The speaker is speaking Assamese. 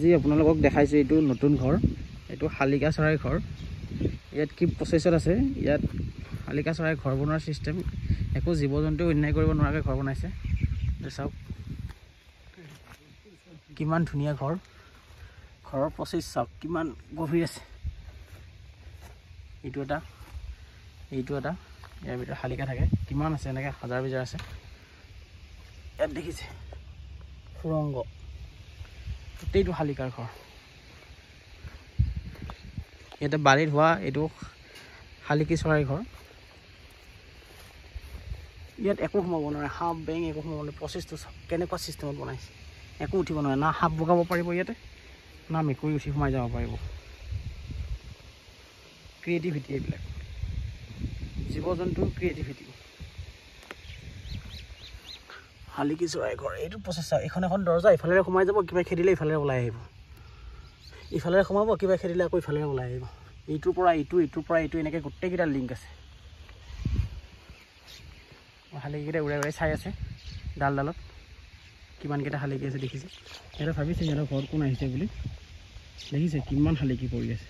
আজি আপোনালোকক দেখাইছোঁ এইটো নতুন ঘৰ, এইটো শালিকা চৰাইৰ ঘৰ। ইয়াত কি প্ৰচেছত আছে, ইয়াত শালিকা চৰাইৰ ঘৰ বনোৱাৰ চিষ্টেম, একো জীৱ জন্তু অন্যায় কৰিব নোৱাৰাকৈ ঘৰ বনাইছে। চাওক কিমান ধুনীয়া ঘৰ, ঘৰৰ প্ৰচেছ চাওক কিমান গভীৰ আছে। এইটো এটা ইয়াৰ ভিতৰত শালিকা থাকে, কিমান আছে, এনেকৈ হাজাৰ বিজাৰ আছে। ইয়াত দেখিছে সুৰংগ, গোটেইটো শালিকাৰ ঘৰ। ইয়াতে বাৰীত হোৱা এইটো শালিকী চৰাইৰ ঘৰ। ইয়াত একো সোমাব নোৱাৰে, সাপ বেং একো সোমাব নোৱাৰে। প্ৰচেছটো কেনেকুৱা চিষ্টেমত বনাইছে, একো উঠিব নোৱাৰে, না সাপ বগাব পাৰিব ইয়াতে, না মেকুৰী উঠি সোমাই যাব পাৰিব। ক্ৰিয়েটিভিটি, এইবিলাক জীৱ জন্তুৰ ক্ৰিয়েটিভিটি। শালিকী চৰাইৰ ঘৰ, এইটো প্ৰচেছ। এইখন এখন দৰ্জা, ইফালে সোমাই যাব, কিবা খেদিলে ইফালে ওলাই আহিব, ইফালে সোমাব, কিবা খেদিলে আকৌ ইফালে ওলাই আহিব। এইটোৰ পৰা এইটো এনেকৈ গোটেইকেইটা লিংক আছে। শালিকীকেইটা উৰাই উৰাই চাই আছে ডালত, কিমানকেইটা শালিকী আছে দেখিছে। সিহঁতে ভাবিছে সিহঁতৰ ঘৰত কোন আহিছে বুলি, দেখিছে কিমান শালিকী পৰি আছে।